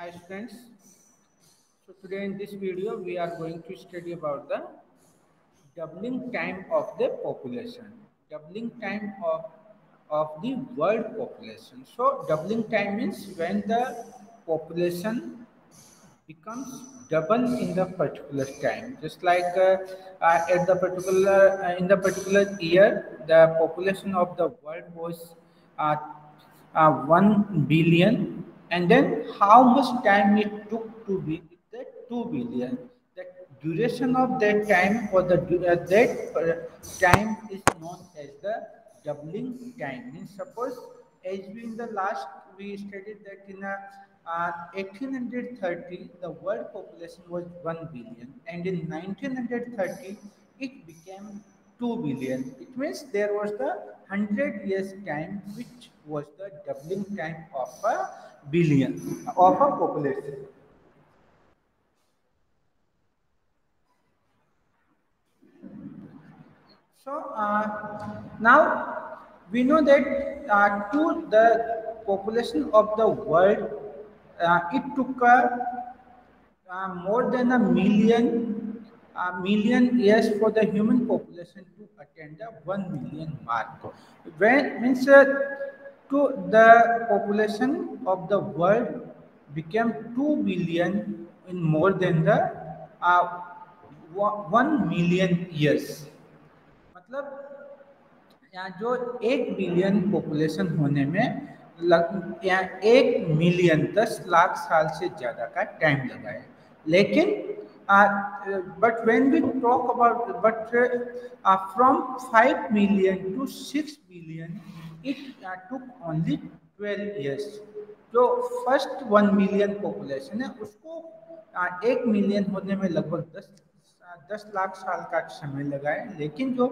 Hi students. So today in this video we are going to study about the doubling time of the population. Doubling time of the world population. So doubling time means when the population becomes double in the particular time, just like at the particular in the particular year the population of the world was uh, 1 billion, and then how much time it took to be the 2 billion. The duration of that time or time is known as the doubling time. Means suppose as we in the last we studied that in 1830 the world population was 1 billion, and in 1930 it became 2 billion. It means there was the 100 years time which was the doubling time of a billion of a population. So now we know that to the population of the world, it took more than a million years for the human population to attain the 1 million mark. When means to the population of the world became 2 billion in more than the uh, 1 million years. मतलब यहाँ जो 1 billion population होने में यहाँ 1 million 10 lakh साल से ज़्यादा का टाइम लगा है, लेकिन but when we talk about but from 5 million to 6 billion it took only 12 years. जो फर्स्ट 1 मिलियन पॉपुलेशन है उसको 1 मिलियन होने में लगभग 10 लाख साल का समय लगा है, लेकिन जो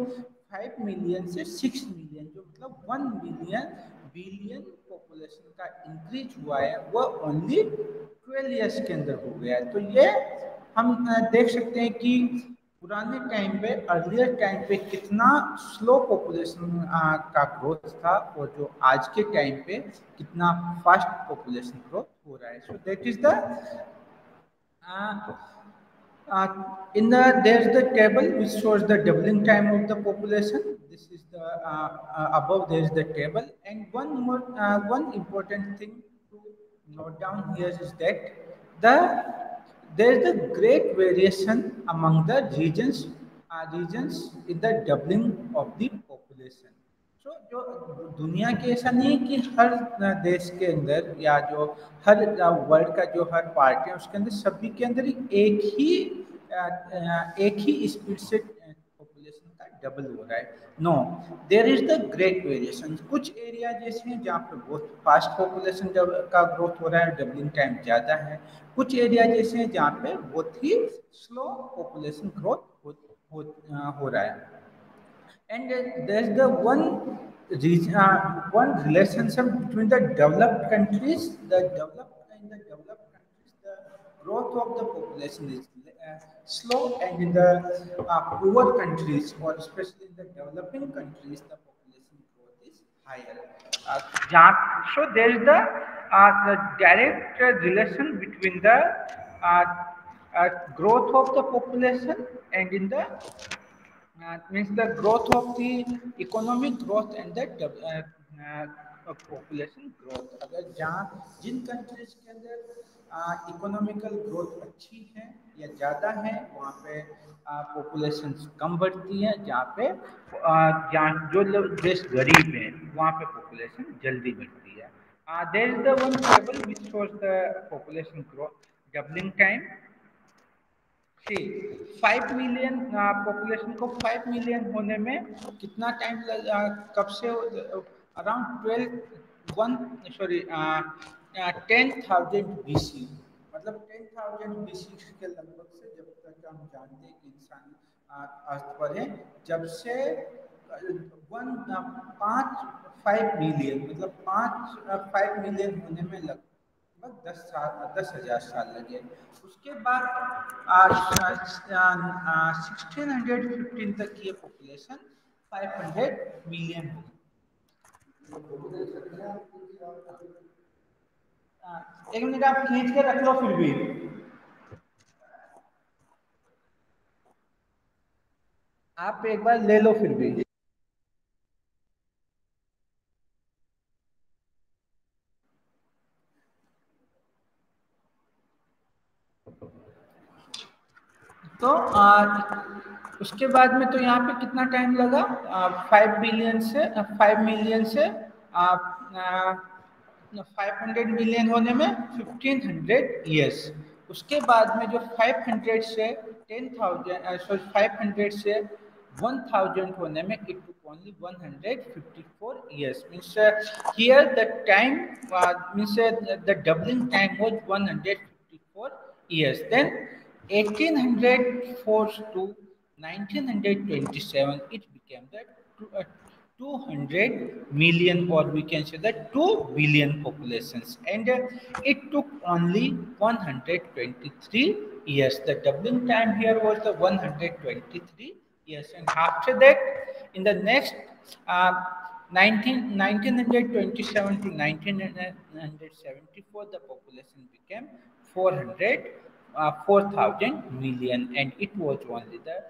5 मिलियन से 6 मिलियन जो मतलब 1 बिलियन बिलियन पॉपुलेशन का इंक्रीज हुआ है वह ओनली 12 ईयर्स के अंदर हो गया है. तो ये हम देख सकते हैं कि पुराने टाइम पे अर्लियर टाइम पे कितना स्लो पॉपुलेशन का ग्रोथ था और जो आज के टाइम पे कितना फास्ट पॉपुलेशन ग्रोथ हो रहा है. So that is the in the there's the table which shows the doubling time of the population. This is the above there is the table, and one important thing to note down here is that the there is the great variation among the regions in the doubling of the population. सो जो दुनिया के ऐसा नहीं है कि हर देश के अंदर या जो हर वर्ल्ड का जो हर पार्ट है उसके अंदर सभी के अंदर एक ही स्पीड से पॉपुलेशन का डबल हो रहा है. No, there is the great variation. कुछ एरिया जैसे हैं जहाँ पे बहुत फास्ट पॉपुलेशन का ग्रोथ हो रहा है, डबलिंग टाइम ज़्यादा है. कुछ एरिया जैसे हैं जहाँ पे बहुत ही स्लो पॉपुलेशन ग्रोथ हो रहा है. And there's the one relationship between the developed countries. In the developed countries, the growth of the population is slow, and in the poor countries, or especially in the developing countries, the population growth is higher. So there is the direct relation between the uh, growth of the population and in the means the growth of the economic growth and the population growth. अगर जहाँ जिन countries के अंदर economical growth अच्छी है या ज़्यादा है वहाँ पे पॉपुलेशन कम बढ़ती है. जहाँ जो लोग देश गरीब हैं वहाँ पे पॉपुलेशन जल्दी बढ़ती है. There is the one table which shows the population growth doubling time. See 5 million population को 5 मिलियन होने में कितना टाइम लगा, कब से अराउंड 10,000 BC. मतलब 10,000 BC के लगभग से जब तक हम जानते हैं कि इंसान अर्थ पर है, जब से वन 5 मिलियन मतलब 5 मिलियन होने में लगभग 10,000 साल लगे. उसके बाद 1615 तक ये पॉपुलेशन 500 मिलियन हो. एक मिनट आप खींच के रख लो फिर भी। आप एक बार ले लो फिर भी। तो उसके बाद में तो यहाँ पे कितना टाइम लगा, 5 बिलियन से 5 मिलियन से 500 मिलियन होने में 1500 ईयर्स। उसके बाद में जो 500 से 10,000 सॉरी 500 से 1000 होने में it took only 154 years. Means here the time means the doubling time was 154 years. Then 1804 to 1927 it became the 200 million, or we can say that 2 billion populations, and it took only 123 years. The doubling time here was the 123 years, and after that in the next uh, 1927 to 1974 the population became 4,000 million, and it was only the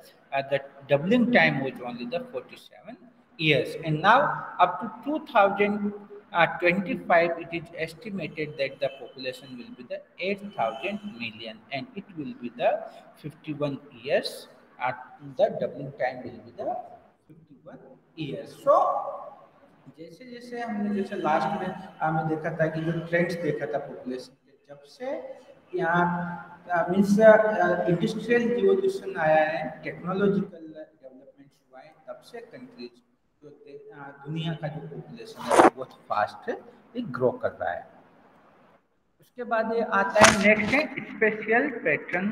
doubling time was only the 47 years. And now up to 2025 it is estimated that the population will be the 8,000 million, and it will be the 51 years. The doubling time will be the 51 years. So जैसे जैसे हमने जैसे last में हमने देखा था कि जो ट्रेंड्स देखा था पॉपुलेशन के, जब से यहाँ मीन्स इंडस्ट्रियल रिवोल्यूशन आया है, टेक्नोलॉजिकल डेवलपमेंट हुआ है, तब से कंट्रीज जो दुनिया का जो पॉपुलेशन है वो बहुत फास्ट ग्रो कर रहा है। उसके बाद ये आता है नेक्स्ट है special pattern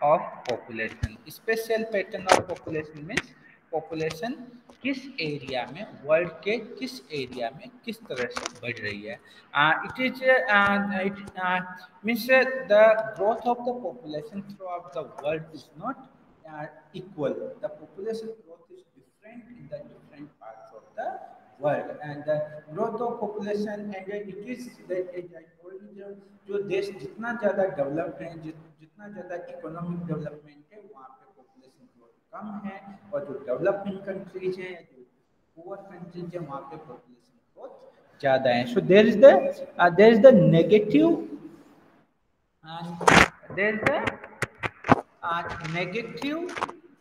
of population. Special pattern of population means population किस एरिया में, वर्ल्ड के किस एरिया में किस तरह से बढ़ रही है। It is it means the growth of the population through out the world is not equal. The population growth is different in the different parts of the world, and the growth of population and it is that as I told you जो देश जितना ज़्यादा developed है, जितना ज़्यादा economic development है, वहाँ पे पॉपुलेशन ग्रोथ कम है, और जो डेवलपिंग कंट्रीज हैं, जो पुअर कंट्रीज हैं, वहाँ पे पॉपुलेशन ग्रोथ ज़्यादा है। So there is the negative and there is a negative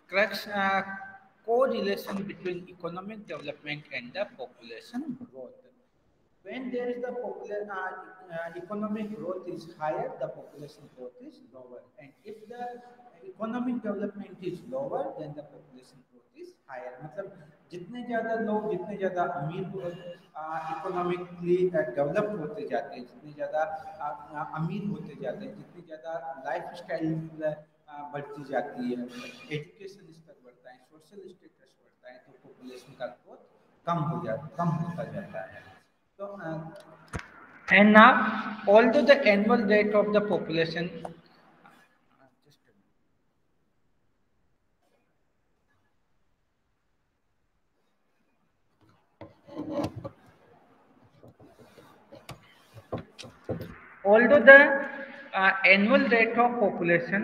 crux, correlation between economic development and the population growth. When there is the economic growth is higher, the population growth is lower, and if the economic development is lower, then the population growth is higher. मतलब जितने ज़्यादा लोग जितने ज़्यादा अमीर economically developed होते जाते हैं, जितने ज़्यादा अमीर होते जाते हैं, जितनी ज़्यादा लाइफ स्टाइल बढ़ती जाती है, एजुकेशन स्तर बढ़ता है, सोशल स्टेटस बढ़ता है, तो पॉपुलेशन का ग्रोथ कम होता जाता है। So, and now, although the annual rate of the population, just a minute. Although the annual rate of population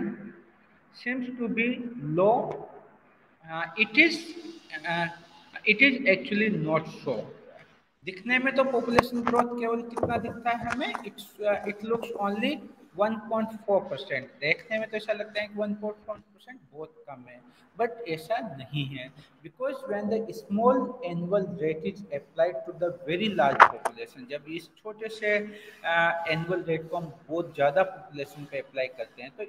seems to be low, uh, it is uh, it is actually not so. दिखने में तो population growth केवल कितना दिखता है हमें, it looks only 1.4%। देखने में तो ऐसा लगता है कि 1.4% बहुत कम है, बट ऐसा नहीं है, because when the small annual rate is applied to the very large population, जब इस छोटे से एनुअल रेट को हम बहुत ज़्यादा पॉपुलेशन पे अप्लाई करते हैं, तो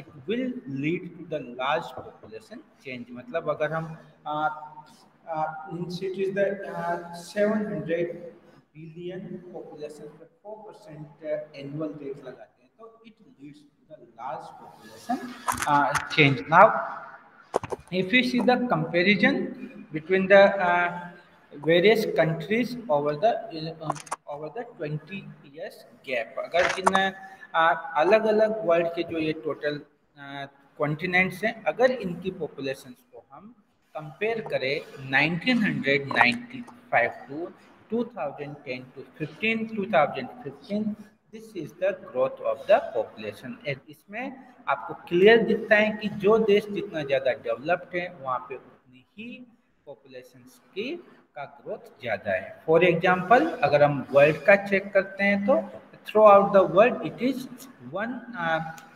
it will lead to the large population change. मतलब अगर हम it is the 700 billion population पे 4% annual rate लगाते हैं, तो it leads to the large population change. Now if we see the comparison between the various countries over the 20 years gap, अगर इन अलग अलग वर्ल्ड के जो ये टोटल कॉन्टिनेंट्स हैं, अगर इनकी पॉपुलेशंस को हम कंपेयर करें 1995 to 2010 to 15, 2015, this is the growth of the population. इसमें आपको क्लियर दिखता है कि जो देश जितना ज़्यादा डेवलप्ड है वहाँ पे उतनी ही पॉपुलेशन की का ग्रोथ ज़्यादा है। फॉर एग्जांपल अगर हम वर्ल्ड का चेक करते हैं तो through out the world it is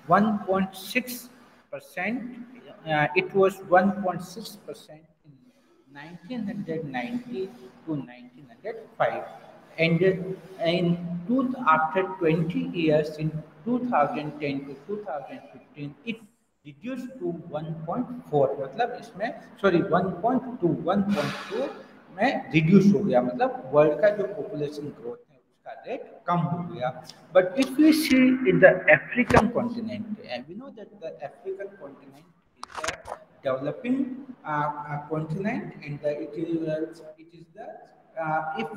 1.6%. It was 1.6% in 1990 to 1905, and after 20 years in 2010 to 2015 it reduced to 1.4, मतलब इसमें सॉरी 1.2 में रिड्यूस हो गया, मतलब वर्ल्ड का जो पॉपुलेशन ग्रोथ है उसका रेट कम हो गया। But if we see in the African continent, and we know that the African continent is a developing continent, and it is the if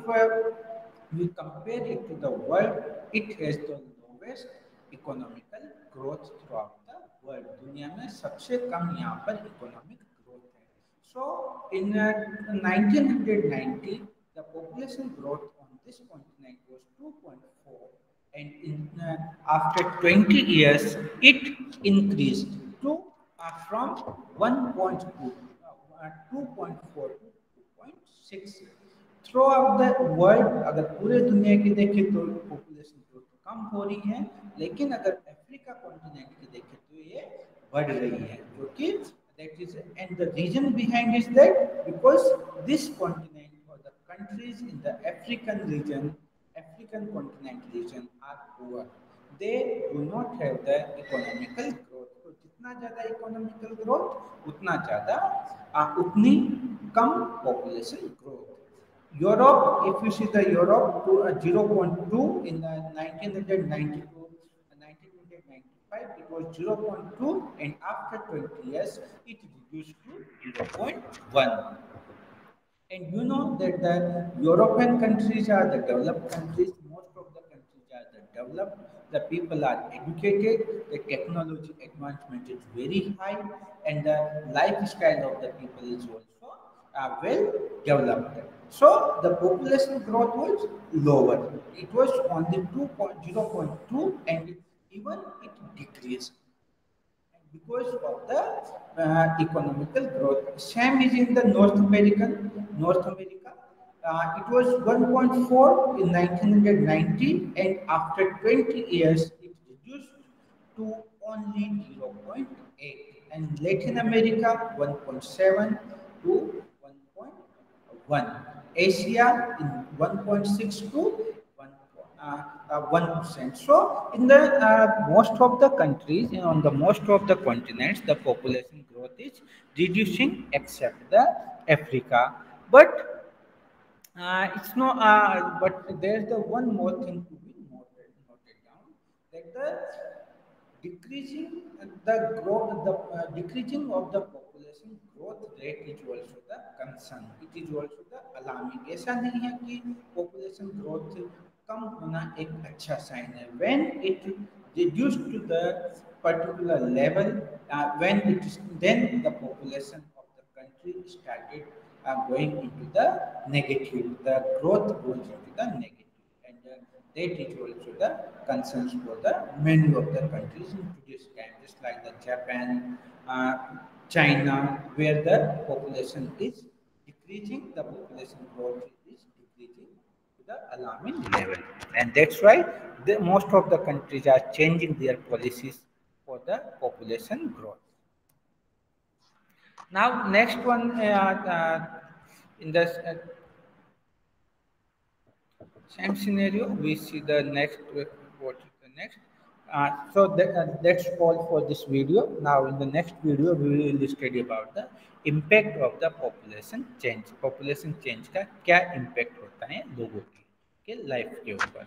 we compare it to the world, it has the lowest economical growth throughout the world। दुनिया में सबसे कम यहाँ पर economic growth है। So in 1990 the population growth on this continent was 2.4, and after 20 years it increased to from 1.2 2.4 to 2.6। Through out the world अगर पूरे दुनिया की देखें तो पॉपुलेशन ग्रोथ कम हो रही है, लेकिन अगर अफ्रीका कॉन्टिनेंट की देखें तो ये बढ़ रही है, जो कि that is, and the reason behind is that because this continent or the countries in the African region, African continent region are poor, they do not have the economical growth। तो जितना ज़्यादा इकोनॉमिकल ग्रोथ उतना ज़्यादा उतनी कम population growth. Europe, if you see the Europe to 0.2 in the 1990 to 1995 it was 0.2, and after 20 years it reduced to 0.1। And you know that the European countries are the developed countries, most of the countries are the developed, the people are educated, the technology advancement is very high, and the lifestyle of the people is also well developed। So the population growth was lower, it was only 0.2, and even it decreased because of the economical growth। Same is in the North America. It was 1.4 in 1990, and after 20 years it reduced to only 0.8, and Latin America 1.7 to 1.1, Asia in 1.6 to 1%। So in the most of the countries, on the most of the continents, the population growth is reducing except the Africa. But it's no. But there's the one more thing to be noted down, that the decreasing decreasing of the population growth rate is also the concern, it is also the alarming। ऐसा नहीं है कि population growth कम होना एक अच्छा sign है। when it reduced to the particular level, when it is, then the population of the country started going into the negative, the growth goes into the negative, and that is also the concerns for the many of the countries in today's time, just like the Japan, China, where the population is decreasing, the population growth is decreasing to the alarming level, and that's why most of the countries are changing their policies for the population growth। Now, next one in the same scenario, we see the next, what is the next? That's all for this video. Now in the next video, we will study about the impact of the population change। population change का क्या impact होता है लोगों के life के ऊपर।